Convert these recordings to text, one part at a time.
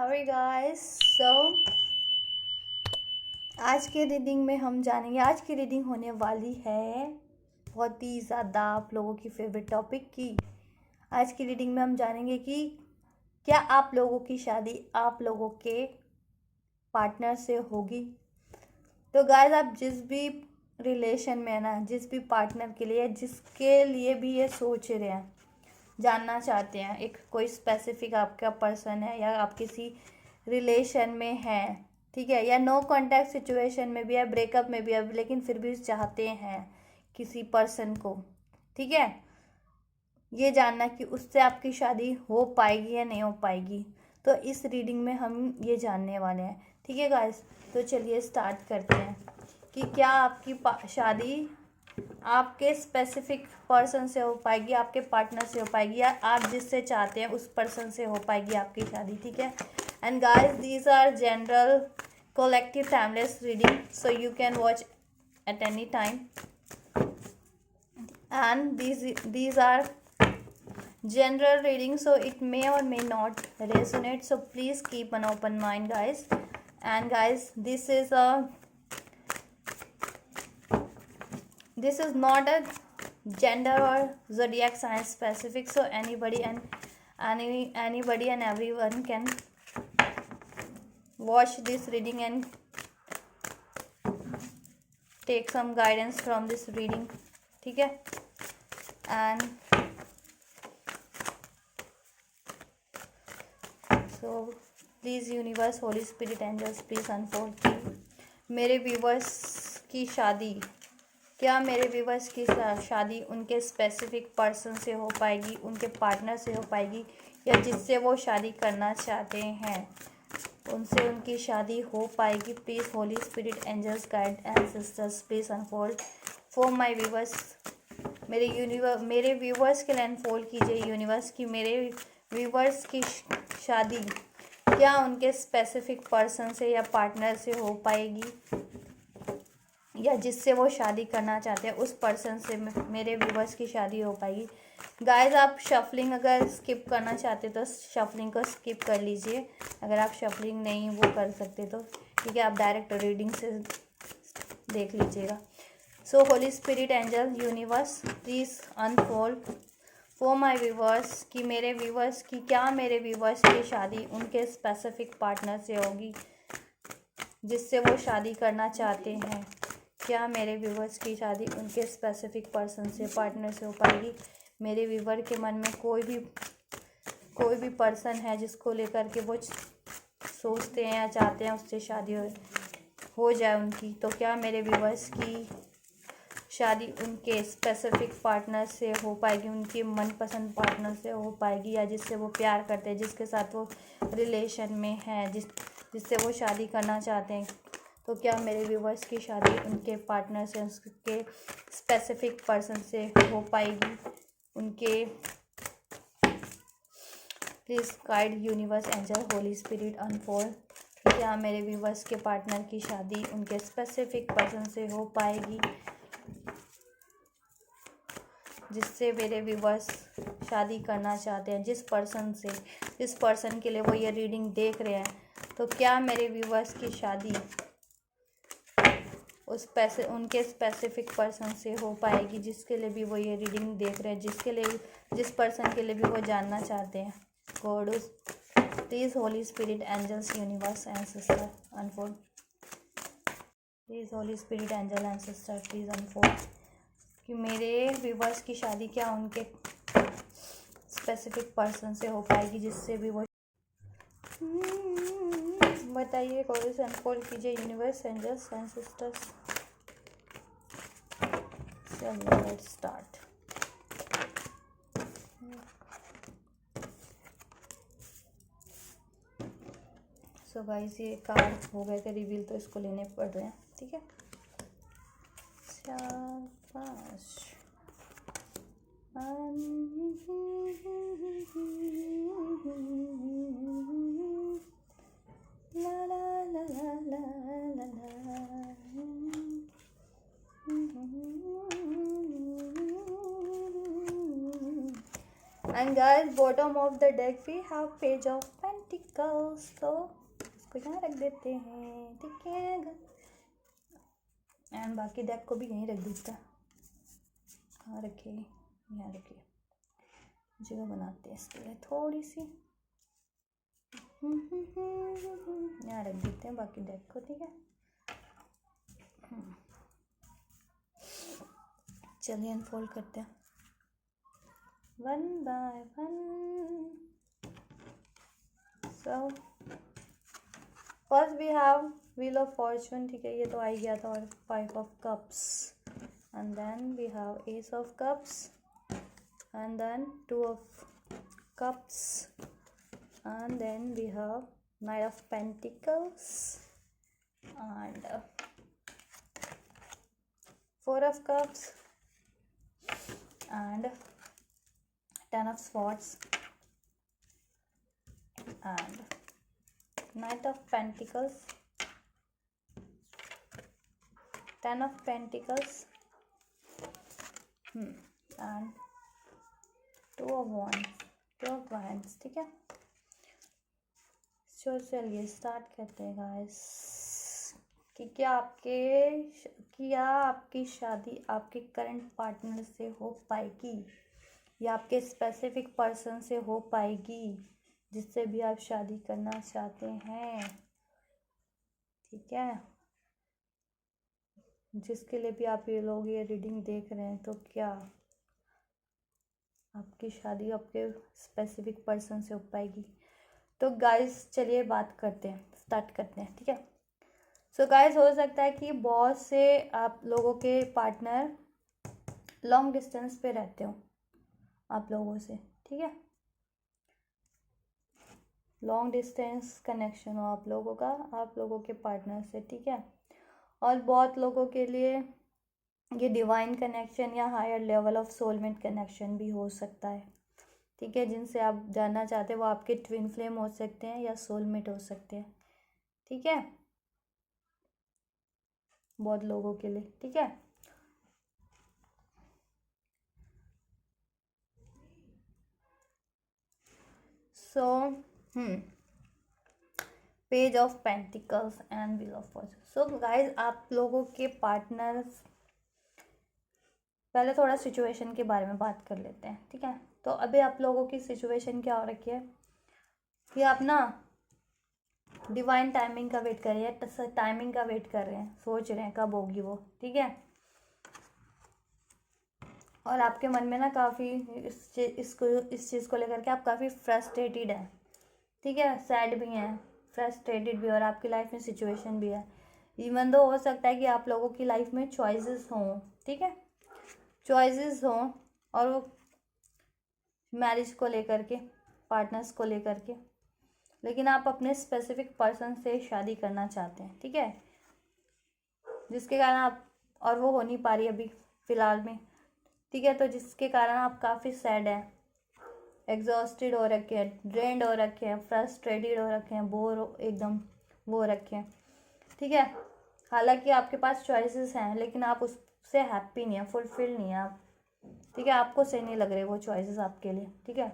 Hi guys. आज के reading में हम जानेंगे, आज की रीडिंग होने वाली है बहुत ही ज़्यादा आप लोगों की फेवरेट टॉपिक की। आज की रीडिंग में हम जानेंगे कि क्या आप लोगों की शादी आप लोगों के पार्टनर से होगी। तो गाइस, आप जिस भी रिलेशन में है ना, जिस भी पार्टनर के लिए, जिसके लिए भी ये सोच रहे हैं, जानना चाहते हैं, एक कोई स्पेसिफिक आपका पर्सन है या आप किसी रिलेशन में है, ठीक है, या नो कांटेक्ट सिचुएशन में भी है, ब्रेकअप में भी है, लेकिन फिर भी चाहते हैं किसी पर्सन को, ठीक है, ये जानना कि उससे आपकी शादी हो पाएगी या नहीं हो पाएगी। तो इस रीडिंग में हम ये जानने वाले हैं, ठीक है गाइस। तो चलिए स्टार्ट करते हैं कि क्या आपकी शादी आपके स्पेसिफिक पर्सन से हो पाएगी, आपके पार्टनर से हो पाएगी, या आप जिससे चाहते हैं उस पर्सन से हो पाएगी आपकी शादी, ठीक है। And guys, these are general collective timeless reading, so you can watch at any time, and these are general reading, so it may or may not resonate, so please keep an open mind guys. And guys, this is not a gender or zodiac sign specific, so anybody and everyone can watch this reading and take some guidance from this reading, ठीक है। And so please universe, holy spirit, angels, please unfold की मेरे viewers की शादी, क्या मेरे viewers की शादी उनके स्पेसिफिक पर्सन से हो पाएगी, उनके पार्टनर से हो पाएगी, या जिससे वो शादी करना चाहते हैं उनसे उनकी शादी हो पाएगी। Please holy spirit, angels, guide and sisters, please unfold for my viewers. मेरे व्यूवर्स के लिए अनफोल्ड कीजिए यूनिवर्स की मेरे व्यूवर्स की शादी क्या उनके स्पेसिफिक पर्सन से या पार्टनर से हो पाएगी, या जिससे वो शादी करना चाहते हैं उस पर्सन से मेरे व्यूवर्स की शादी हो पाएगी। गाइस, आप शफलिंग अगर स्किप करना चाहते तो शफलिंग को स्किप कर लीजिए, अगर आप शफलिंग नहीं वो कर सकते तो ठीक है, आप डायरेक्ट रीडिंग से देख लीजिएगा। So holy spirit, angel, universe, please unfold for my viewers कि मेरे व्यूवर्स की क्या मेरे व्यूवर्स की शादी उनके स्पेसिफिक पार्टनर से होगी, जिससे वो शादी करना चाहते हैं। क्या मेरे व्यूवर्स की शादी उनके स्पेसिफिक पर्सन से, पार्टनर से हो पाएगी। मेरे व्यूवर के मन में कोई भी पर्सन है जिसको लेकर के वो सोचते हैं या चाहते हैं उससे शादी हो जाए उनकी, तो क्या मेरे व्यूवर्स की शादी उनके स्पेसिफिक पार्टनर से हो पाएगी, उनके मनपसंद पार्टनर से हो पाएगी, या जिससे वो प्यार करते हैं, जिसके साथ वो रिलेशन में है, जिससे वो शादी करना चाहते हैं। तो क्या मेरे व्यूवर्स की शादी उनके पार्टनर से, उसके स्पेसिफिक पर्सन से हो पाएगी। उनके please guide universe, angel, Holi spirit, unfold क्या मेरे व्यूवर्स के पार्टनर की शादी उनके स्पेसिफिक पर्सन से हो पाएगी, जिससे मेरे व्यूवर्स शादी करना चाहते हैं, जिस पर्सन के लिए वो ये रीडिंग देख रहे हैं। तो क्या मेरे व्यूवर्स की शादी उनके स्पेसिफिक पर्सन से हो पाएगी, जिसके लिए भी वो ये रीडिंग देख रहे हैं, जिस पर्सन के लिए भी वो जानना चाहते हैं। God please holy spirit, angels, universe and sister unfold. Please holy spirit, angel and sister, please unfold कि मेरे व्यूवर्स की शादी क्या उनके स्पेसिफिक पर्सन से हो पाएगी, जिससे भी वो बताइए। कोई से अनफोल्ड कीजिए यूनिवर्स, एंजल्स एंड सिस्टर्स। चलिए लेट्स स्टार्ट। सो गाइस, ये कार्ड हो गए थे रिवील, तो इसको लेने पड़ रहे हैं, ठीक है। 4 5 ला ला ला ला ला ला And guys, bottom of the deck we have page of pentacles, तो इसको यहाँ रख देते हैं, ठीक है। एंड बाकी डेक को भी यहीं रख देता है। कहाँ रखे, यहाँ रखे, जगह बनाते हैं इसके लिए थोड़ी सी, यहाँ रख देते हैं बाकी डेक को, ठीक है। चलिए अनफोल्ड करते हैं one by one. So first we have wheel of fortune, ठीक है, ये तो आ ही गया था, और 5 of cups, and then we have ace of cups, and then 2 of cups, and then we have Knight of Pentacles and 4 of Cups and 10 of Swords and Knight of Pentacles, 10 of Pentacles and 2 of Wands, ठीक है। तो चलिए start करते हैं guys कि क्या आपकी शादी आपके करंट पार्टनर से हो पाएगी या आपके स्पेसिफिक पर्सन से हो पाएगी जिससे भी आप शादी करना चाहते हैं, ठीक है। जिसके लिए भी आप ये लोग ये रीडिंग देख रहे हैं, तो क्या आपकी शादी आपके स्पेसिफिक पर्सन से हो पाएगी। तो गाइस चलिए बात करते हैं, स्टार्ट करते हैं, ठीक है। सो गाइस हो सकता है कि बहुत से आप लोगों के पार्टनर लॉन्ग डिस्टेंस पे रहते हो आप लोगों से, ठीक है। लॉन्ग डिस्टेंस कनेक्शन हो आप लोगों का, आप लोगों के पार्टनर से, ठीक है। और बहुत लोगों के लिए ये डिवाइन कनेक्शन या higher level of soulmate connection भी हो सकता है, ठीक है। जिनसे आप जानना चाहते हैं वो आपके ट्विन फ्लेम हो सकते हैं या सोलमेट हो सकते हैं, ठीक है, बहुत लोगों के लिए, ठीक है। So page of pentacles and wheel of Fortune. So guys आप लोगों के पार्टनर्स, पहले थोड़ा सिचुएशन के बारे में बात कर लेते हैं, ठीक है। तो अभी आप लोगों की सिचुएशन क्या हो रखी है कि आप ना डिवाइन टाइमिंग का वेट कर रहे हैं, टाइमिंग का वेट कर रहे हैं, सोच रहे हैं कब होगी वो, ठीक है। और आपके मन में ना काफ़ी इस चीज़ को लेकर के आप काफ़ी फ्रस्ट्रेटेड हैं, ठीक है, सैड भी हैं, फ्रस्ट्रेटेड भी, और आपकी लाइफ में सिचुएशन भी है। इवन तो हो सकता है कि आप लोगों की लाइफ में चॉइसेस हों, ठीक है, चॉइसेस हों, और वो मैरिज को लेकर के, पार्टनर्स को लेकर के, लेकिन आप अपने स्पेसिफिक पर्सन से शादी करना चाहते हैं, ठीक है, जिसके कारण आप, और वो हो नहीं पा रही अभी फ़िलहाल में, ठीक है। तो जिसके कारण आप काफ़ी सैड हैं, एग्जॉस्टेड हो रखे हैं, ड्रेन्ड हो रखे हैं, फ्रस्ट्रेटेड हो रखे हैं, एकदम वो रखे हैं, ठीक है। हालांकि आपके पास चॉइसेस हैं लेकिन आप उससे हैप्पी नहीं है, फुलफिल नहीं है आप, ठीक है। आपको सही नहीं लग रहे वो चॉइसेस आपके लिए, ठीक है।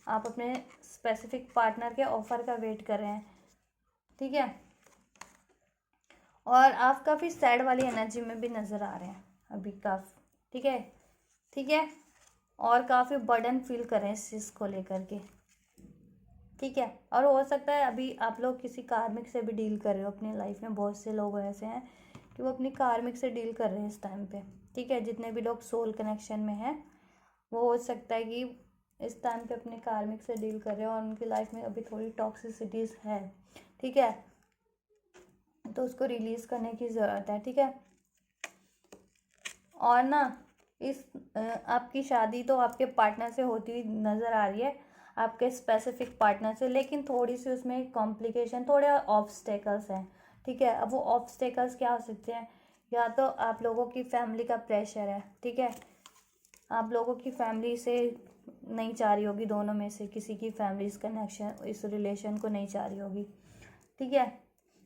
आप अपने स्पेसिफिक पार्टनर के ऑफर का वेट कर रहे हैं, ठीक है। और आप काफ़ी सैड वाली एनर्जी में भी नज़र आ रहे हैं अभी काफ़ी, ठीक है, ठीक है। और काफ़ी बर्डन फील कर रहे हैं इस चीज़ को लेकर के, ठीक है। और हो सकता है अभी आप लोग किसी कार्मिक से भी डील कर रहे हो अपनी लाइफ में। बहुत से लोग ऐसे हैं कि वो अपनी कार्मिक से डील कर रहे हैं इस टाइम पे, ठीक है। जितने भी लोग सोल कनेक्शन में हैं वो हो सकता है कि इस टाइम पे अपने कार्मिक से डील कर रहे हो और उनकी लाइफ में अभी थोड़ी टॉक्सिसिटीज़ है, ठीक है। तो उसको रिलीज़ करने की ज़रूरत है, ठीक है। और ना आपकी शादी तो आपके पार्टनर से होती हुई नज़र आ रही है, आपके स्पेसिफिक पार्टनर से, लेकिन थोड़ी सी उसमें कॉम्प्लिकेशन, थोड़े ऑब्स्टेकल्स हैं, ठीक है। अब वो ऑब्स्टेकल्स क्या हो सकते हैं, या तो आप लोगों की फैमिली का प्रेशर है, ठीक है। आप लोगों की फैमिली से नहीं चाह रही होगी, दोनों में से किसी की फैमिली इस कनेक्शन, इस रिलेशन को नहीं चाह रही होगी, ठीक है।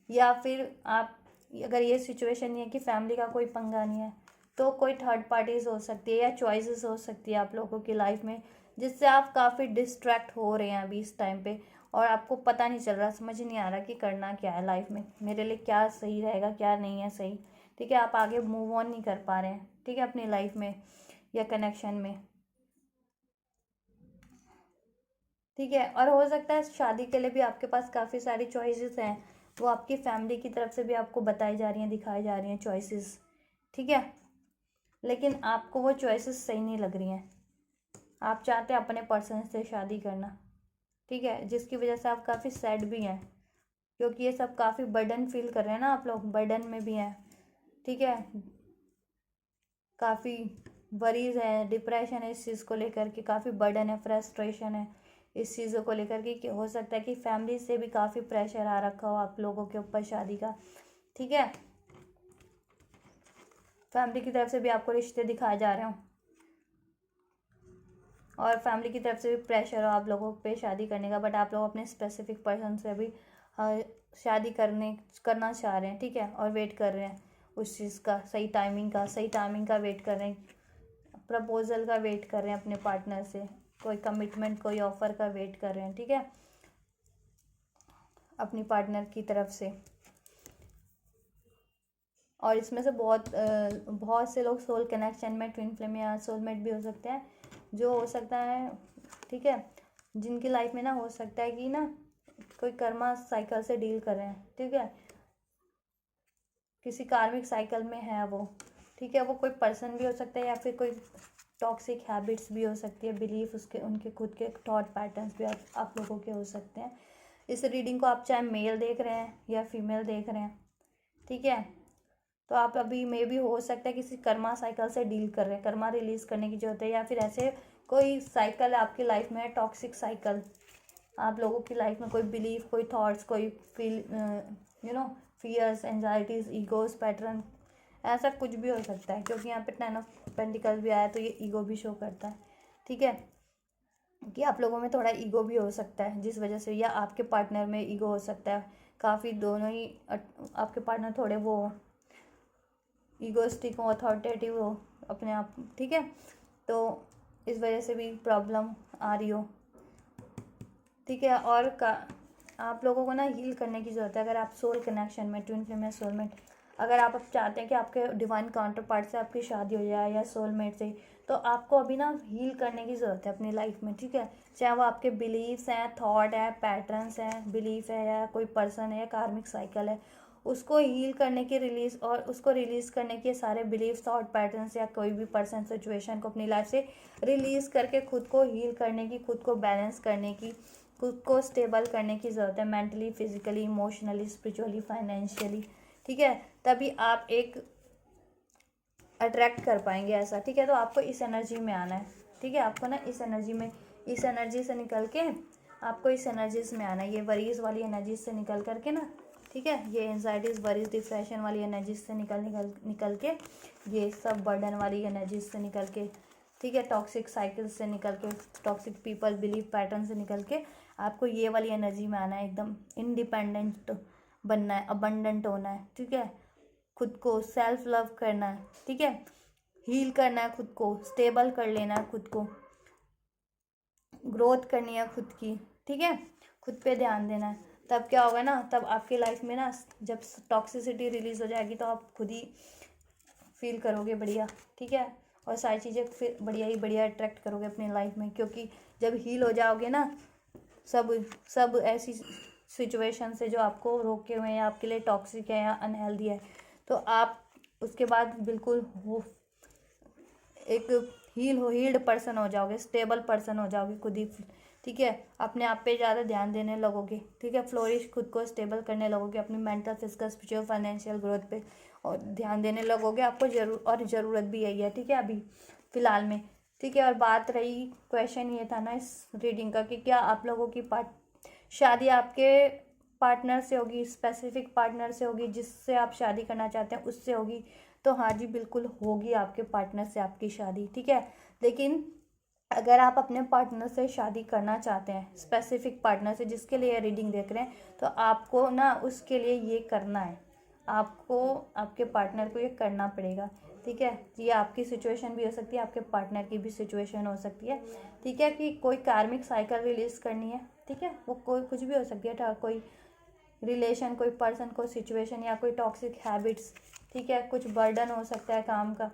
या फिर आप, अगर ये सिचुएशन नहीं है कि फैमिली का कोई पंगा नहीं है, तो कोई थर्ड पार्टीज हो सकती है या चॉइसेस हो सकती है आप लोगों की लाइफ में, जिससे आप काफ़ी डिस्ट्रैक्ट हो रहे हैं अभी इस टाइम पे। और आपको पता नहीं चल रहा, समझ नहीं आ रहा कि करना क्या है लाइफ में, मेरे लिए क्या सही रहेगा क्या नहीं है सही। ठीक है, आप आगे मूव ऑन नहीं कर पा रहे हैं, ठीक है, अपनी लाइफ में या कनेक्शन में। ठीक है, और हो सकता है शादी के लिए भी आपके पास काफ़ी सारी चॉइसेस हैं, वो आपकी फैमिली की तरफ से भी आपको बताई जा रही हैं, दिखाई जा रही हैं चॉइसेस। ठीक है, लेकिन आपको वो चॉइसेस सही नहीं लग रही हैं, आप चाहते हैं अपने पर्सन से शादी करना। ठीक है, जिसकी वजह से आप काफ़ी सैड भी हैं, क्योंकि ये सब काफ़ी बर्डन फील कर रहे हैं ना, आप लोग बर्डन में भी हैं। ठीक है, काफ़ी वरीज है, डिप्रेशन है इस चीज़ को लेकर के, काफ़ी बर्डन है, फ्रस्ट्रेशन है इस चीज़ों को लेकर के, कि हो सकता है कि फैमिली से भी काफ़ी प्रेशर आ रखा हो आप लोगों के ऊपर शादी का। ठीक है, फैमिली की तरफ से भी आपको रिश्ते दिखाए जा रहे हो, और फैमिली की तरफ से भी प्रेशर हो आप लोगों पे शादी करने का, बट आप लोग अपने स्पेसिफिक पर्सन से भी शादी करना चाह रहे हैं। ठीक है, और वेट कर रहे हैं उस चीज़ का, सही टाइमिंग का वेट कर रहे हैं, प्रपोजल का वेट कर रहे हैं अपने पार्टनर से, कोई कमिटमेंट कोई ऑफर का वेट कर रहे हैं। ठीक है, अपनी पार्टनर की तरफ से। और इसमें से बहुत से लोग सोल कनेक्शन में, ट्विन फ्लेम या सोलमेट भी हो सकते हैं, जो हो सकता है। ठीक है, जिनकी लाइफ में ना हो सकता है कि ना कोई कर्मा साइकिल से डील कर रहे हैं। ठीक है, किसी कार्मिक साइकिल में है वो। ठीक है, वो कोई पर्सन भी हो सकता है या फिर कोई टॉक्सिक हैबिट्स भी हो सकती है, बिलीफ उसके उनके खुद के थॉट पैटर्न्स भी आप लोगों के हो सकते हैं। इस रीडिंग को आप चाहे मेल देख रहे हैं या फीमेल देख रहे हैं। ठीक है, तो आप अभी मे भी हो सकता है किसी कर्मा साइकिल से डील कर रहे हैं, कर्मा रिलीज करने की जरूरत है, या फिर ऐसे कोई साइकिल आपकी लाइफ में है, टॉक्सिक साइकिल आप लोगों की लाइफ में, कोई बिलीफ, कोई थॉट्स, कोई feel fears, anxieties, egos pattern, ऐसा कुछ भी हो सकता है, क्योंकि यहाँ पे 10 ऑफ पेंटिकल भी आया तो ये ईगो भी शो करता है। ठीक है, कि आप लोगों में थोड़ा ईगो भी हो सकता है, जिस वजह से, या आपके पार्टनर में ईगो हो सकता है, काफ़ी दोनों ही आपके पार्टनर थोड़े वो ईगोस्टिक हो, अथॉरिटेटिव हो अपने आप। ठीक है, तो इस वजह से भी प्रॉब्लम आ रही हो। ठीक है, और आप लोगों को ना हील करने की ज़रूरत है, अगर आप सोल कनेक्शन में, ट्विन फ्लेम या सोलमेट, अगर आप अब चाहते हैं कि आपके डिवाइन काउंटर पार्ट से आपकी शादी हो जाए या सोलमेट से, तो आपको अभी ना हील करने की ज़रूरत है अपनी लाइफ में। ठीक है, चाहे वो आपके बिलीव्स हैं, थॉट है, पैटर्न्स हैं, बिलीफ है, या कोई पर्सन है या कार्मिक साइकिल है, उसको हील करने की रिलीज, और उसको रिलीज करने के सारे बिलीफ, थॉट पैटर्न्स या कोई भी पर्सन सिचुएशन को अपनी लाइफ से रिलीज करके खुद को हील करने की, खुद को बैलेंस करने की, खुद को स्टेबल करने की ज़रूरत है, mentally, physically, emotionally, spiritually, financially. ठीक है, तभी आप एक अट्रैक्ट कर पाएंगे ऐसा। ठीक है, तो आपको इस एनर्जी में आना है। ठीक है, आपको ना इस एनर्जी से निकल के आपको इस एनर्जीज में आना है, ये वरीज वाली एनर्जीज से निकल करके ना। ठीक है, ये एंजाइटीज, वरीज, डिप्रेशन वाली एनर्जीज से निकल के, ये सब बर्डन वाली एनर्जीज से निकल के, ठीक है, टॉक्सिक साइकिल से निकल के, टॉक्सिक पीपल, बिलीफ पैटर्न से निकल के, आपको ये वाली एनर्जी में आना है, एकदम इंडिपेंडेंट बनना है, अबंडेंट होना है। ठीक है, खुद को सेल्फ लव करना है। ठीक है, हील करना है खुद को, स्टेबल कर लेना है खुद को, ग्रोथ करनी है खुद की। ठीक है, खुद पे ध्यान देना है। तब क्या होगा ना, तब आपकी लाइफ में ना जब टॉक्सिसिटी रिलीज हो जाएगी तो आप खुद ही फील करोगे बढ़िया। ठीक है, और सारी चीज़ें फिर बढ़िया ही बढ़िया अट्रैक्ट करोगे अपनी लाइफ में, क्योंकि जब हील हो जाओगे ना, सब ऐसी सिचुएशन से जो आपको रोके हुए हैं या आपके लिए टॉक्सिक है या अनहेल्दी है, तो आप उसके बाद बिल्कुल एक हील्ड पर्सन हो जाओगे, स्टेबल पर्सन हो जाओगे खुद ही। ठीक है, अपने आप पे ज़्यादा ध्यान देने लगोगे। ठीक है, फ्लोरिश, खुद को स्टेबल करने लगोगे, अपनी mental, physical, spiritual, financial growth पे और ध्यान देने लगोगे। आपको ज़रूरत भी यही है। ठीक है, अभी फ़िलहाल में। ठीक है, और बात रही, क्वेश्चन ये था ना इस रीडिंग का कि क्या आप लोगों की शादी आपके पार्टनर से होगी, स्पेसिफिक पार्टनर से होगी, जिससे आप शादी करना चाहते हैं उससे होगी। तो हाँ जी, बिल्कुल होगी आपके पार्टनर से आपकी शादी। ठीक है, लेकिन अगर आप अपने पार्टनर से शादी करना चाहते हैं, स्पेसिफिक पार्टनर से जिसके लिए रीडिंग देख रहे हैं, तो आपको ना उसके लिए ये करना है, आपको आपके पार्टनर को ये करना पड़ेगा। ठीक है, ये आपकी सिचुएशन भी हो सकती है, आपके पार्टनर की भी सिचुएशन हो सकती है। ठीक है, कि कोई कार्मिक साइकिल रिलीज करनी है, ठीक है। वो कोई कुछ भी हो सकती है, कोई रिलेशन, कोई पर्सन, कोई सिचुएशन या कोई टॉक्सिक हैबिट्स, ठीक है। कुछ बर्डन हो सकता है काम का,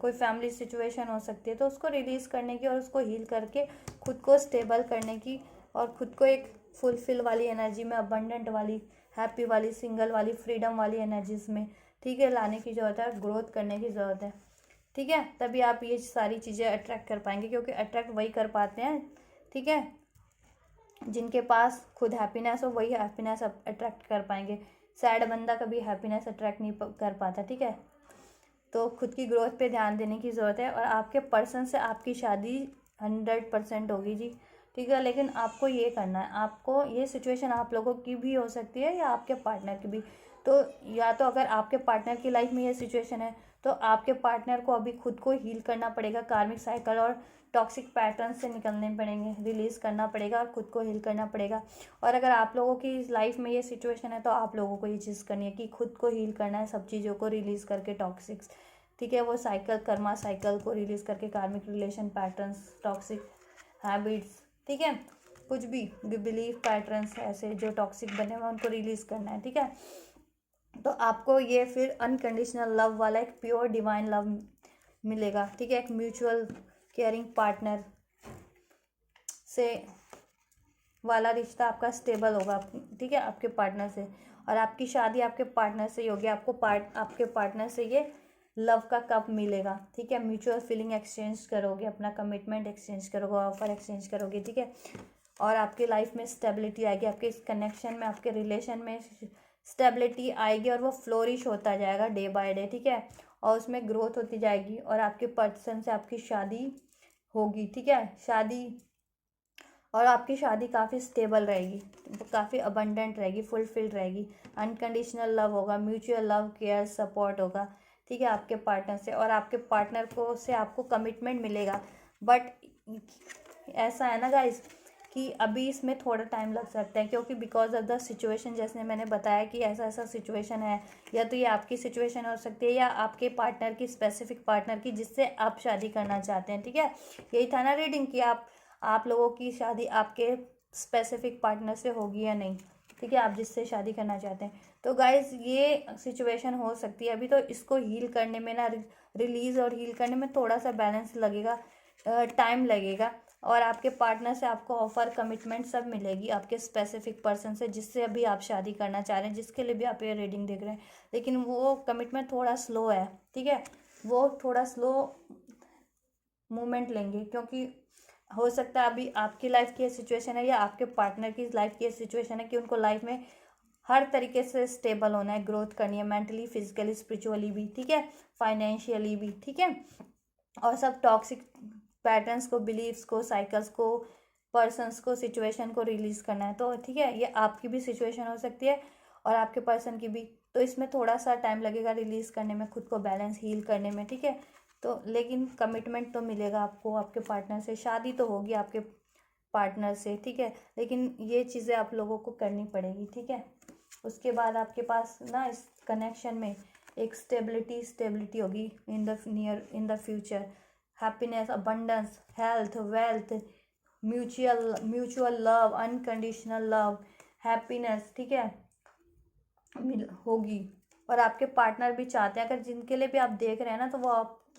कोई फैमिली सिचुएशन हो सकती है। तो उसको रिलीज़ करने की और उसको हील करके खुद को स्टेबल करने की और खुद को एक फुलफिल वाली एनर्जी में, अबंडेंट वाली, हैप्पी वाली, सिंगल वाली, फ्रीडम वाली एनर्जीज में, ठीक है, लाने की ज़रूरत है, ग्रोथ करने की ज़रूरत है, ठीक है। तभी आप ये सारी चीज़ें अट्रैक्ट कर पाएंगे, क्योंकि अट्रैक्ट वही कर पाते हैं, ठीक है, जिनके पास खुद हैप्पीनेस हो, वही हैप्पीनेस अट्रैक्ट कर पाएंगे। सैड बंदा कभी हैप्पीनेस अट्रैक्ट नहीं कर पाता, ठीक है। तो खुद की ग्रोथ पे ध्यान देने की ज़रूरत है। और आपके पर्सन से आपकी शादी 100% होगी जी, ठीक है। लेकिन आपको ये करना है, आपको ये सिचुएशन आप लोगों की भी हो सकती है या आपके पार्टनर की भी। तो या तो अगर आपके पार्टनर की लाइफ में ये सिचुएशन है तो आपके पार्टनर को अभी खुद को हील करना पड़ेगा, कार्मिक साइकिल और टॉक्सिक पैटर्न से निकलने पड़ेंगे, रिलीज़ करना पड़ेगा और खुद को हील करना पड़ेगा। और अगर आप लोगों की लाइफ में ये सिचुएशन है तो आप लोगों को ये चीज़ करनी है कि खुद को हील करना है, सब चीज़ों को रिलीज़ करके, टॉक्सिक्स, ठीक है, वो साइकिल, कर्मा साइकिल को रिलीज़ करके, कार्मिक रिलेशन पैटर्न्स, टॉक्सिक हैबिट्स, ठीक है, कुछ भी बिलीफ पैटर्न्स ऐसे जो टॉक्सिक बने हुए उनको रिलीज़ करना है, ठीक है। तो आपको ये फिर अनकंडीशनल लव वाला एक प्योर डिवाइन लव मिलेगा, ठीक है। एक म्यूचुअल केयरिंग पार्टनर से वाला रिश्ता आपका स्टेबल होगा, ठीक है, आपके पार्टनर से। और आपकी शादी आपके पार्टनर से ही होगी। आपके पार्टनर से ये लव का कप मिलेगा, ठीक है। म्यूचुअल फीलिंग एक्सचेंज करोगे, अपना कमिटमेंट एक्सचेंज करोगे, ऑफर एक्सचेंज करोगे, ठीक है। और आपकी लाइफ में स्टेबिलिटी आएगी, आपके इस कनेक्शन में, आपके रिलेशन में स्टेबिलिटी आएगी और वो फ्लोरिश होता जाएगा डे बाय डे, ठीक है। और उसमें ग्रोथ होती जाएगी और आपके पर्सन से आपकी शादी होगी, ठीक है। और आपकी शादी काफ़ी स्टेबल रहेगी, काफ़ी अबंडेंट रहेगी, फुलफिल्ड रहेगी, अनकंडीशनल लव होगा, म्यूचुअल लव, केयर, सपोर्ट होगा, ठीक है, आपके पार्टनर से। और आपके पार्टनर को से आपको कमिटमेंट मिलेगा। बट ऐसा है ना गाइस कि अभी इसमें थोड़ा टाइम लग सकता है, क्योंकि बिकॉज ऑफ द सिचुएशन, जैसे मैंने बताया कि ऐसा ऐसा सिचुएशन है, या तो ये आपकी सिचुएशन हो सकती है या आपके पार्टनर की, स्पेसिफिक पार्टनर की जिससे आप शादी करना चाहते हैं, ठीक है। यही था ना रीडिंग कि आप लोगों की शादी आपके स्पेसिफिक पार्टनर से होगी या नहीं, ठीक है, आप जिससे शादी करना चाहते हैं। तो गाइज ये सिचुएशन हो सकती है अभी, तो इसको हील करने में ना, रिलीज़ और हील करने में थोड़ा सा बैलेंस लगेगा, टाइम लगेगा। और आपके पार्टनर से आपको ऑफर, कमिटमेंट सब मिलेगी, आपके स्पेसिफिक पर्सन से जिससे अभी आप शादी करना चाह रहे हैं, जिसके लिए भी आप ये रीडिंग देख रहे हैं। लेकिन वो कमिटमेंट थोड़ा स्लो है, ठीक है, वो थोड़ा स्लो मूवमेंट लेंगे, क्योंकि हो सकता है अभी आपकी लाइफ की सिचुएशन है या आपके पार्टनर की लाइफ की सिचुएशन है कि उनको लाइफ में हर तरीके से स्टेबल होना है, ग्रोथ करनी है, मेंटली, फिजिकली, स्पिरिचुअली भी, ठीक है, फाइनेंशियली भी, ठीक है। और सब टॉक्सिक पैटर्न्स को, बिलीव्स को, साइकिल्स को, पर्सन्स को, सिचुएशन को रिलीज करना है। तो ठीक है, ये आपकी भी सिचुएशन हो सकती है और आपके पर्सन की भी। तो इसमें थोड़ा सा टाइम लगेगा रिलीज करने में, खुद को बैलेंस, हील करने में, ठीक है। तो लेकिन कमिटमेंट तो मिलेगा आपको आपके पार्टनर से, शादी तो होगी आपके पार्टनर से, ठीक है। लेकिन ये चीज़ें आप लोगों को करनी पड़ेगी, ठीक है। उसके बाद आपके पास ना इस कनेक्शन में एक स्टेबिलिटी होगी in the future, happiness, abundance, health, wealth, mutual love, unconditional love, happiness, ठीक है, होगी। और आपके पार्टनर भी चाहते हैं, अगर जिनके लिए भी आप देख रहे हैं ना, तो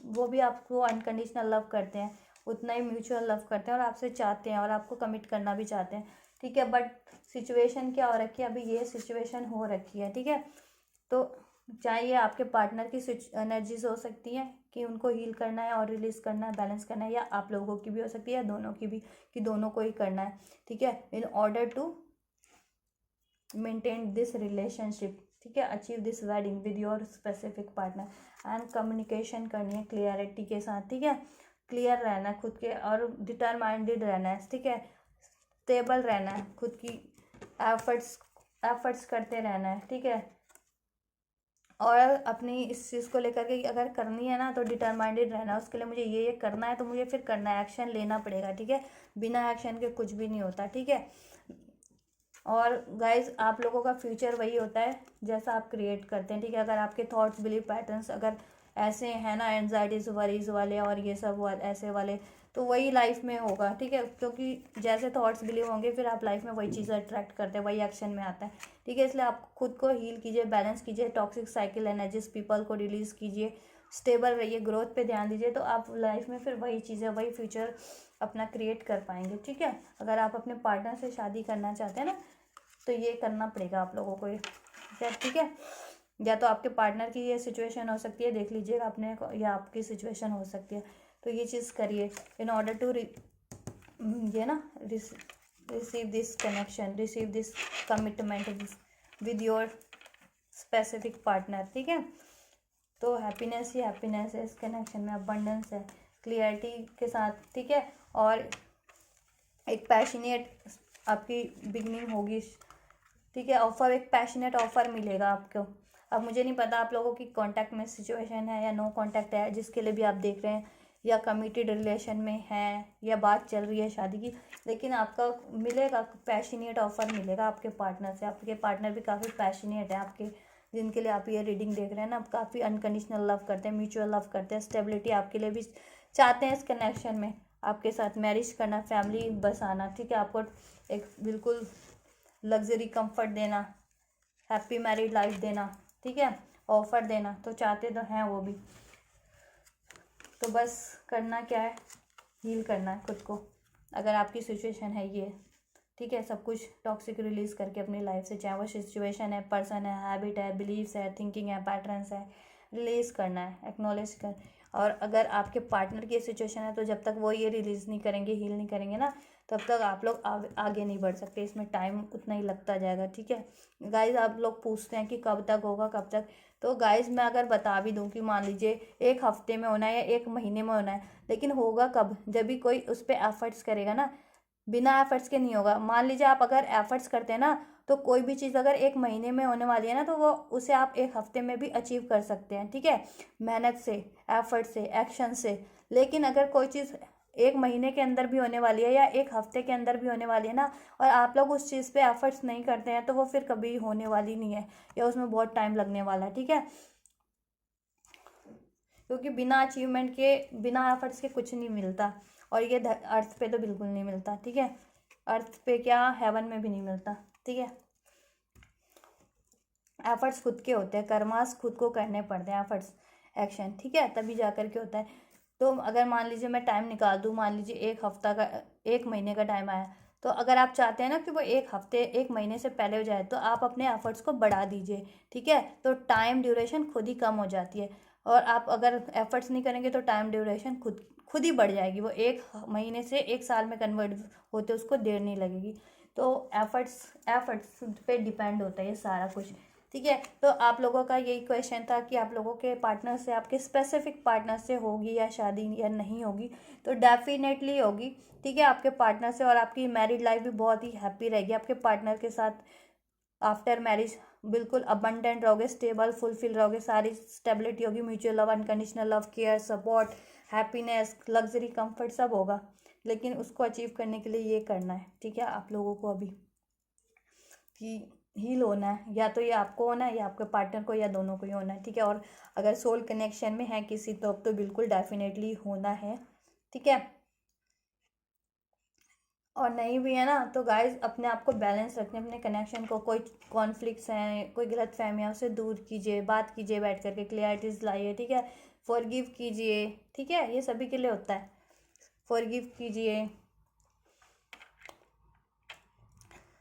वो भी आपको अनकंडीशनल लव करते हैं, उतना ही म्यूचुअल लव करते हैं और आपसे चाहते हैं और आपको कमिट करना भी चाहते हैं, ठीक है। बट सिचुएशन क्या हो रखी है अभी, ये सिचुएशन हो रखी है, ठीक है। तो चाहे ये आपके पार्टनर की एनर्जीज हो सकती हैं कि उनको हील करना है और रिलीज करना है, बैलेंस करना है, या आप लोगों की भी हो सकती है, या दोनों की भी, कि दोनों को ही करना है, ठीक है, in order to maintain this relationship, ठीक है, achieve this wedding with your specific partner. And communication करनी है क्लियरिटी के साथ, ठीक है, क्लियर रहना है खुद के और डिटरमाइंडेड रहना है, ठीक है, स्टेबल रहना है, खुद की एफर्ट्स करते रहना है, ठीक है। और अपनी इस चीज़ को लेकर के अगर करनी है ना तो डिटरमाइंडेड रहना है, उसके लिए मुझे ये करना है तो मुझे फिर करना है, एक्शन लेना पड़ेगा, ठीक है। बिना एक्शन के कुछ भी नहीं होता, ठीक है। और गाइज आप लोगों का फ्यूचर वही होता है जैसा आप क्रिएट करते हैं, ठीक है। अगर आपके थॉट्स, बिलीफ पैटर्न्स अगर ऐसे हैं ना एनजाइटीज वरीज वाले और ये सब ऐसे वाले, तो वही लाइफ में होगा, ठीक है, क्योंकि जैसे थॉट्स बिलीव होंगे फिर आप लाइफ में वही चीज़ें अट्रैक्ट करते हैं, वही एक्शन में आता है, ठीक है। इसलिए आप खुद को हील कीजिए, बैलेंस कीजिए, टॉक्सिक साइकिल एनर्जीज पीपल को रिलीज कीजिए, स्टेबल रहिए, ग्रोथ पे ध्यान दीजिए, तो आप लाइफ में फिर वही चीज़ें, वही फ्यूचर अपना क्रिएट कर पाएंगे, ठीक है। अगर आप अपने पार्टनर से शादी करना चाहते हैं ना, तो ये करना पड़ेगा आप लोगों को, ये ठीक है। या तो आपके पार्टनर की ये सिचुएशन हो सकती है, देख लीजिएगा अपने, या आपकी सिचुएशन हो सकती है, तो ये चीज़ करिए इन ऑर्डर टू ये ना receive this connection, receive this commitment with your specific partner, ठीक है। तो हैप्पीनेस ही हैप्पीनेस है इस कनेक्शन में, अबंडेंस है क्लियरिटी के साथ, ठीक है। और एक पैशनेट आपकी बिगनिंग होगी, ठीक है। ऑफर, एक पैशनेट ऑफर मिलेगा आपको। अब मुझे नहीं पता आप लोगों की कांटेक्ट में सिचुएशन है या नो कांटेक्ट है, जिसके लिए भी आप देख रहे हैं, या कमिटेड रिलेशन में है, या बात चल रही है शादी की, लेकिन आपका मिलेगा पैशनेट ऑफर मिलेगा आपके पार्टनर से। आपके पार्टनर भी काफ़ी पैशनेट है आपके, जिनके लिए आप ये रीडिंग देख रहे हैं ना, काफ़ी अनकंडीशनल लव करते हैं, म्यूचुअल लव करते हैं, स्टेबिलिटी आपके लिए भी चाहते हैं इस कनेक्शन में, आपके साथ मैरिज करना, फैमिली बसाना, ठीक है। आपको एक बिल्कुल लग्जरी कंफर्ट देना, हैप्पी मैरिड लाइफ देना, ठीक है, ऑफर देना, तो चाहते तो हैं वो भी। तो बस करना क्या है, हील करना है खुद को, अगर आपकी सिचुएशन है ये, ठीक है। सब कुछ टॉक्सिक रिलीज करके अपनी लाइफ से, चाहे वो सिचुएशन है, पर्सन है, हैबिट है, बिलीव्स है, थिंकिंग है, पैटर्न्स है, रिलीज करना है, एक्नॉलेज कर। और अगर आपके पार्टनर की सिचुएशन है, तो जब तक वो ये रिलीज नहीं करेंगे, हील नहीं करेंगे ना, तब तक आप लोग आगे नहीं बढ़ सकते, इसमें टाइम उतना ही लगता जाएगा, ठीक है। गाइज आप लोग पूछते हैं कि कब तक होगा, कब तक, तो गाइज मैं अगर बता भी दूं कि मान लीजिए 1 हफ्ते में होना है या 1 महीने में होना है, लेकिन होगा कब, जब भी कोई उस पर एफर्ट्स करेगा ना, बिना एफर्ट्स के नहीं होगा। मान लीजिए आप अगर एफर्ट्स करते हैं ना, तो कोई भी चीज़ अगर 1 महीने में होने वाली है ना, तो वो उसे आप 1 हफ्ते में भी अचीव कर सकते हैं, ठीक है, मेहनत से, एफर्ट से, एक्शन से। लेकिन अगर कोई चीज़ 1 महीने के अंदर भी होने वाली है या 1 हफ्ते के अंदर भी होने वाली है ना, और आप लोग उस चीज़ पे एफर्ट्स नहीं करते हैं, तो वो फिर कभी होने वाली नहीं है, या उसमें बहुत टाइम लगने वाला है, ठीक है। क्योंकि बिना अचीवमेंट के, बिना एफर्ट्स के कुछ नहीं मिलता, और ये अर्थ पे तो बिल्कुल नहीं मिलता, ठीक है। अर्थ पे क्या, हेवन में भी नहीं मिलता, ठीक है। एफर्ट्स खुद के होते हैं, कर्मास खुद को करने पड़ते हैं, एफर्ट्स, एक्शन, ठीक है, तभी जा कर के होता है। तो अगर मान लीजिए मैं टाइम निकाल दूँ, मान लीजिए 1 हफ्ता का, 1 महीने का टाइम आया, तो अगर आप चाहते हैं ना कि वो 1 हफ्ते, 1 महीने से पहले हो जाए, तो आप अपने एफर्ट्स को बढ़ा दीजिए, ठीक है। तो टाइम ड्यूरेशन खुद ही कम हो जाती है, और आप अगर एफर्ट्स नहीं करेंगे तो टाइम ड्यूरेशन खुद ही बढ़ जाएगी, वो 1 महीने से 1 साल में कन्वर्ट होते उसको देर नहीं लगेगी। तो एफर्ट्स पे डिपेंड होता है ये सारा कुछ, ठीक है। तो आप लोगों का यही क्वेश्चन था कि आप लोगों के पार्टनर से, आपके स्पेसिफिक पार्टनर से होगी या शादी या नहीं होगी, तो डेफिनेटली होगी, ठीक है, आपके पार्टनर से। और आपकी मैरिड लाइफ भी बहुत ही हैप्पी रहेगी आपके पार्टनर के साथ। आफ्टर मैरिज बिल्कुल अबंडेंट रहोगे, स्टेबल, फुलफिल रहोगे, सारी स्टेबिलिटी होगी, mutual love, unconditional love, care, support, happiness, luxury, comfort सब होगा। लेकिन उसको अचीव करने के लिए ये करना है, ठीक है, आप लोगों को अभी कि हील होना है, या तो ये आपको होना है या आपके पार्टनर को, या दोनों को ही होना है, ठीक है। और अगर सोल कनेक्शन में है किसी, तो अब तो बिल्कुल डेफिनेटली होना है, ठीक है। और नहीं भी है ना, तो गाइज अपने आप को बैलेंस रखने, अपने कनेक्शन को, कोई कॉन्फ्लिक्ट्स हैं, कोई गलत फहमियाँ, उसे दूर कीजिए, बात कीजिए बैठ करके, क्लियरिटीज लाइए, ठीक है। फॉरगिव कीजिए, ठीक है, ये सभी के लिए होता है, फॉरगिव कीजिए,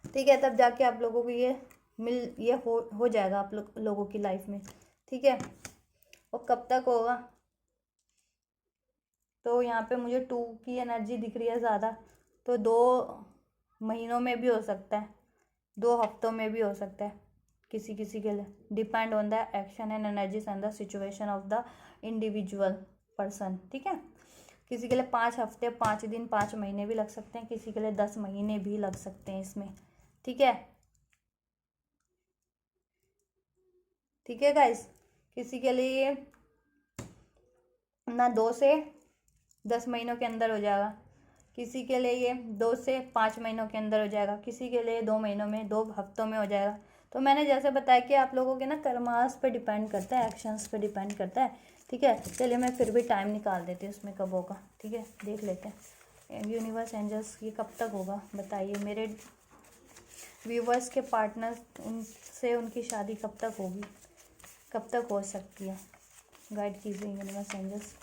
ठीक है। तब जाके आप लोगों को ये हो जाएगा आप लोगों की लाइफ में, ठीक है। और कब तक होगा, तो यहाँ पे मुझे 2 की एनर्जी दिख रही है ज़्यादा, तो 2 महीनों में भी हो सकता है, 2 हफ्तों में भी हो सकता है, किसी किसी के लिए, depend on the action and energies and the situation of the individual person, ठीक है। किसी के लिए 5 हफ्ते, 5 दिन, 5 महीने भी लग सकते हैं, किसी के लिए 10 महीने भी लग सकते हैं इसमें, ठीक है, ठीक है गाइस। किसी के लिए ना 2 से 10 महीनों के अंदर हो जाएगा, किसी के लिए ये 2 से 5 महीनों के अंदर हो जाएगा, किसी के लिए 2 महीनों में, 2 हफ्तों में हो जाएगा। तो मैंने जैसे बताया कि आप लोगों के ना कर्मास पे डिपेंड करता है, एक्शंस पे डिपेंड करता है, ठीक है। चलिए मैं फिर भी टाइम निकाल देती हूँ उसमें कब होगा, ठीक है, देख लेते हैं। यूनिवर्स एंजल्स ये कब तक होगा बताइए, मेरे व्यूवर्स के पार्टनर उनसे उनकी शादी कब तक होगी, कब तक हो सकती है, गाइड कीजिए universe angels.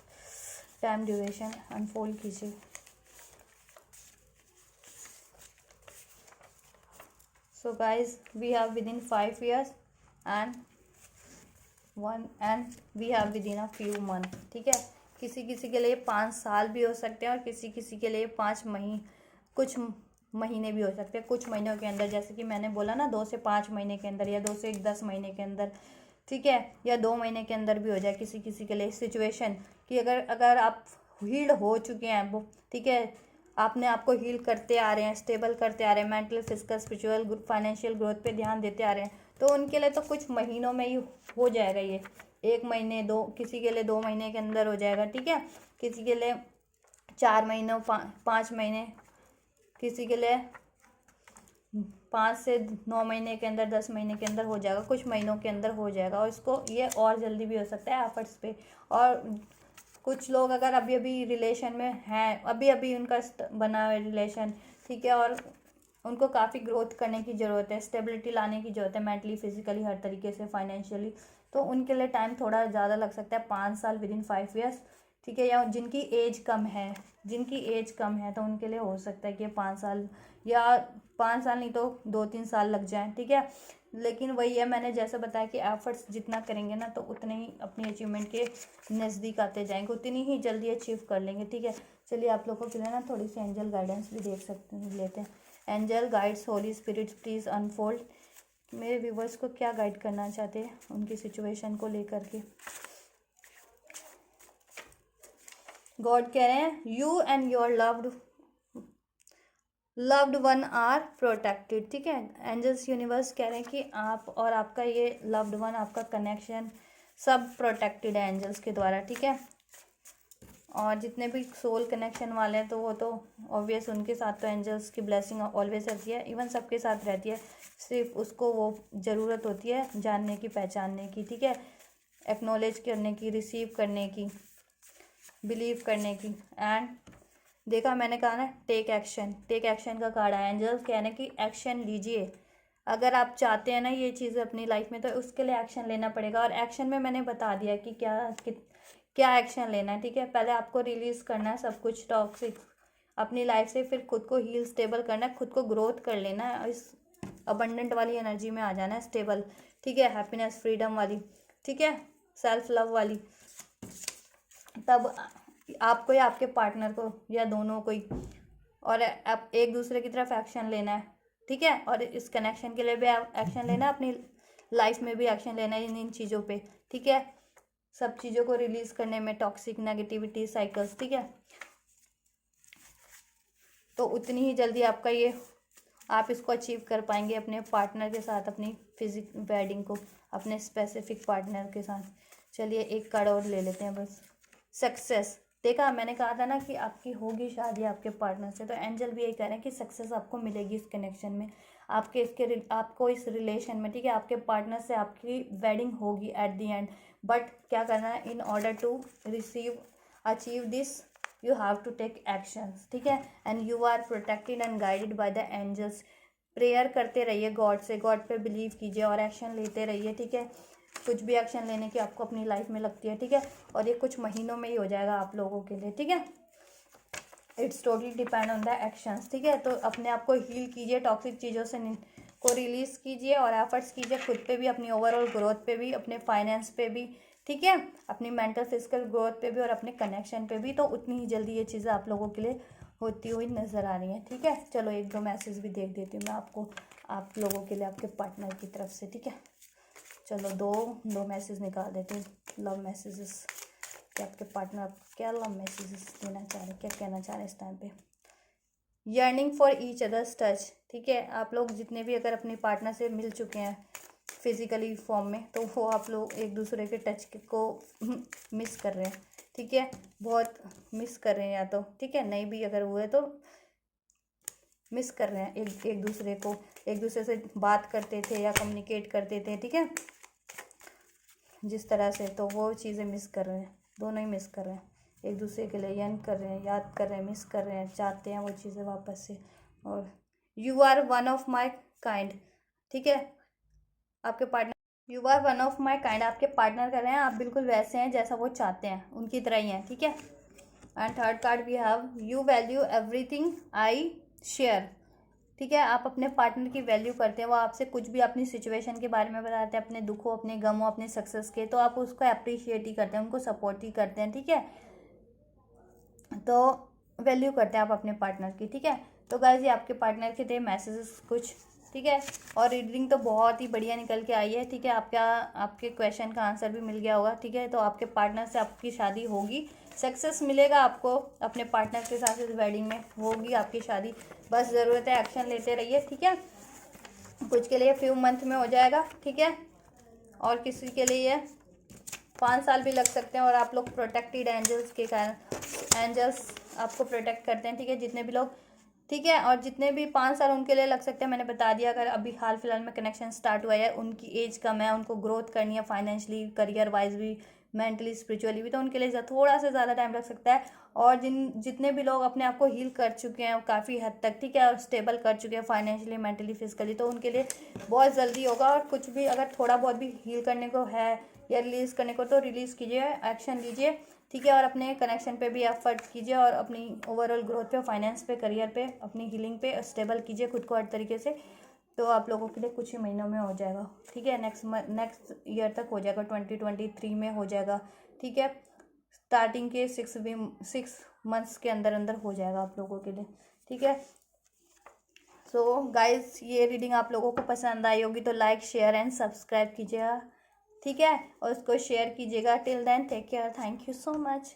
Time duration unfold कीजिए। So guys we have within 5 years and we have within a few month, ठीक है। किसी किसी के लिए 5 साल भी हो सकते हैं और किसी किसी के लिए कुछ महीने भी हो सकते हैं, कुछ महीनों के अंदर, जैसे कि मैंने बोला ना 2 से 5 महीने के अंदर, या 2 से 10 महीने के अंदर, ठीक है, या 2 महीने के अंदर भी हो जाए किसी किसी के लिए सिचुएशन कि अगर आप हील हो चुके हैं वो, ठीक है, आपने आपको हील करते आ रहे हैं, स्टेबल करते आ रहे हैं, mental physical spiritual financial growth पे ध्यान देते आ रहे हैं, तो उनके लिए तो कुछ महीनों में ही हो जाएगा ये, 1 महीने, 2, किसी के लिए 2 महीने के अंदर हो जाएगा, ठीक है, किसी के लिए 4 महीनों 5 महीने, किसी के लिए 5 से 9 महीने के अंदर, 10 महीने के अंदर हो जाएगा, कुछ महीनों के अंदर हो जाएगा, और इसको ये और जल्दी भी हो सकता है एफर्ट्स पे। और कुछ लोग अगर अभी अभी रिलेशन में हैं, अभी अभी उनका बना है रिलेशन, ठीक है, और उनको काफ़ी ग्रोथ करने की ज़रूरत है, स्टेबिलिटी लाने की ज़रूरत है, मेंटली फिजिकली हर तरीके से, फाइनेंशियली, तो उनके लिए टाइम थोड़ा ज़्यादा लग सकता है, 5 साल विद इन 5 years, ठीक है। या जिनकी एज कम है, तो उनके लिए हो सकता है कि 5 साल, या 5 साल नहीं तो 2-3 साल लग जाएं, ठीक है। लेकिन वही है, मैंने जैसे बताया कि एफर्ट्स जितना करेंगे ना, तो उतने ही अपनी अचीवमेंट के नज़दीक आते जाएंगे, उतनी ही जल्दी अचीव कर लेंगे, ठीक है। चलिए आप लोगों के लिए ना थोड़ी सी एंजल गाइडेंस भी लेते हैं। Angel guides holy spirits please unfold, मेरे व्यूवर्स को क्या गाइड करना चाहते हैं उनकी सिचुएशन को लेकर के। गॉड कह रहे हैं you and your loved one are protected, ठीक है। एंजल्स यूनिवर्स कह रहे हैं कि आप और आपका ये लव्ड वन, आपका कनेक्शन सब प्रोटेक्टेड है एंजल्स के द्वारा, ठीक है। और जितने भी सोल कनेक्शन वाले हैं तो वो तो ऑब्वियस, उनके साथ तो एंजल्स की ब्लेसिंग ऑलवेज रहती है, इवन सबके साथ रहती है, सिर्फ उसको वो ज़रूरत होती है जानने की, पहचानने की, ठीक है, एक्नॉलेज करने की, रिसीव करने की, बिलीव करने की। एंड देखा मैंने कहा ना, टेक एक्शन का कार्ड है, एंजल्स कहने की एक्शन लीजिए। अगर आप चाहते हैं ना ये चीज़ें अपनी लाइफ में, तो उसके लिए एक्शन लेना पड़ेगा, और एक्शन में मैंने बता दिया कि क्या एक्शन लेना है, ठीक है। पहले आपको रिलीज़ करना है सब कुछ टॉक्सिक अपनी लाइफ से, फिर खुद को हील स्टेबल करना है, खुद को ग्रोथ कर लेना है, इस अबंडेंट वाली एनर्जी में आ जाना है, स्टेबल, ठीक है, हैप्पीनेस, फ्रीडम वाली, ठीक है, सेल्फ लव वाली। तब आपको या आपके पार्टनर को या दोनों को ही, और आप एक दूसरे की तरफ एक्शन लेना है, ठीक है। और इस कनेक्शन के लिए भी एक्शन लेना है, अपनी लाइफ में भी एक्शन लेना है इन चीज़ों पे, ठीक है, सब चीज़ों को रिलीज करने में, टॉक्सिक नेगेटिविटी साइकिल्स, ठीक है। तो उतनी ही जल्दी आपका ये, आप इसको अचीव कर पाएंगे अपने पार्टनर के साथ, अपनी वेडिंग को अपने स्पेसिफिक पार्टनर के साथ। चलिए एक कार्ड और ले लेते हैं बस। सक्सेस, देखा मैंने कहा था ना कि आपकी होगी शादी आपके पार्टनर से, तो एंजल भी यही कह रहे हैं कि सक्सेस आपको मिलेगी इस कनेक्शन में, आपको इस रिलेशन में, ठीक है, आपके पार्टनर से आपकी वेडिंग होगी एट द एंड। बट क्या करना है, in order to achieve this you have to take actions, ठीक है। And you are protected and guided by the angels. Prayer करते रहिए गॉड से, गॉड पे बिलीव कीजिए और एक्शन लेते रहिए, ठीक है। कुछ भी एक्शन लेने की आपको अपनी लाइफ में लगती है, ठीक है, और ये कुछ महीनों में ही हो जाएगा आप लोगों के लिए, ठीक है। It's totally depend on the actions, ठीक है। तो अपने आप को हील कीजिए, टॉक्सिक चीज़ों से को रिलीज कीजिए, और एफर्ट्स कीजिए खुद पे भी, अपनी ओवरऑल ग्रोथ पे भी, अपने फाइनेंस पे भी, ठीक है, अपनी मेंटल फिजिकल ग्रोथ पे भी, और अपने कनेक्शन पे भी। तो उतनी ही जल्दी ये चीज़ें आप लोगों के लिए होती हुई नज़र आ रही हैं, ठीक है। चलो 1-2 मैसेज भी देख देती हूँ मैं आपको, आप लोगों के लिए आपके पार्टनर की तरफ से, ठीक है। चलो दो मैसेज निकाल देते हैं, लव मैसेजेस, कि आपके पार्टनर क्या लव मैसेजेस देना चाह रहे हैं, क्या कहना चाह रहे हैं इस टाइम पे। Yearning for each others touch, ठीक है, आप लोग जितने भी अगर अपने पार्टनर से मिल चुके हैं फिजिकली फॉर्म में, तो वो आप लोग एक दूसरे के टच को मिस कर रहे हैं, ठीक है, बहुत मिस कर रहे हैं या तो, ठीक है, नहीं भी अगर हुए तो मिस कर रहे हैं एक दूसरे को, एक दूसरे से बात करते थे या कम्युनिकेट करते थे, ठीक है, जिस तरह से, तो वो चीज़ें मिस कर रहे हैं, दोनों ही मिस कर रहे हैं, एक दूसरे के लिए यन कर रहे हैं, याद कर रहे हैं, मिस कर रहे हैं, चाहते हैं वो चीज़ें वापस से। और you are one of my kind, ठीक है, आपके partner, you are one of my kind, आपके पार्टनर कर रहे हैं, आप बिल्कुल वैसे हैं जैसा वो चाहते हैं, उनकी तरह ही हैं, ठीक है। And third card we have you value everything I share, ठीक है, आप अपने पार्टनर की वैल्यू करते हैं, वो आपसे कुछ भी अपनी सिचुएशन के बारे में बताते हैं, अपने दुखों, अपने गमों, अपने सक्सेस के, तो आप उसको अप्रिशिएट ही करते हैं, उनको सपोर्ट ही करते हैं, ठीक है, तो वैल्यू करते हैं आप अपने पार्टनर की, ठीक है। तो गाइस ये आपके पार्टनर के थे मैसेजेस कुछ, ठीक है, और रीडिंग तो बहुत ही बढ़िया निकल के आई है, ठीक है, आपके क्वेश्चन का आंसर भी मिल गया होगा, ठीक है, तो आपके पार्टनर से आपकी शादी होगी, सक्सेस मिलेगा आपको अपने पार्टनर के साथ, इस वेडिंग में होगी आपकी शादी, बस ज़रूरत है एक्शन लेते रहिए, ठीक है। कुछ के लिए फ्यू मंथ में हो जाएगा, ठीक है, और किसी के लिए 5 साल भी लग सकते हैं, और आप लोग प्रोटेक्टेड एंजल्स के कारण, एंजल्स आपको प्रोटेक्ट करते हैं, ठीक है, जितने भी लोग, ठीक है, और जितने भी 5 साल उनके लिए लग सकते हैं, मैंने बता दिया। अगर अभी हाल फिलहाल में कनेक्शन स्टार्ट हुआ है, उनकी एज कम है, उनको ग्रोथ करनी है फाइनेंशियली, करियर वाइज भी, मेंटली, स्पिरिचुअली भी, तो उनके लिए थोड़ा सा ज़्यादा टाइम लग सकता है। और जितने भी लोग अपने आप को हील कर चुके हैं काफ़ी हद तक, ठीक है, और स्टेबल कर चुके हैं फाइनेंशियली, मेंटली, फिजिकली, तो उनके लिए बहुत जल्दी होगा। और कुछ भी अगर थोड़ा बहुत भी हील करने को है या रिलीज़ करने को, तो रिलीज़ कीजिए, एक्शन लीजिए, ठीक है, और अपने कनेक्शन पे भी एफर्ट कीजिए, और अपनी ओवरऑल ग्रोथ पे, फाइनेंस पे, करियर पे, अपनी हीलिंग पे स्टेबल कीजिए खुद को हर तरीके से, तो आप लोगों के लिए कुछ ही महीनों में हो जाएगा, ठीक है, नेक्स्ट ईयर तक हो जाएगा, 2023 में हो जाएगा, ठीक है, स्टार्टिंग के 6 मंथ्स के अंदर अंदर हो जाएगा आप लोगों के लिए, ठीक है। सो गाइज ये रीडिंग आप लोगों को पसंद आई होगी तो लाइक, शेयर एंड सब्सक्राइब कीजिएगा, ठीक है, और उसको शेयर कीजिएगा। Till then take care, thank you so much.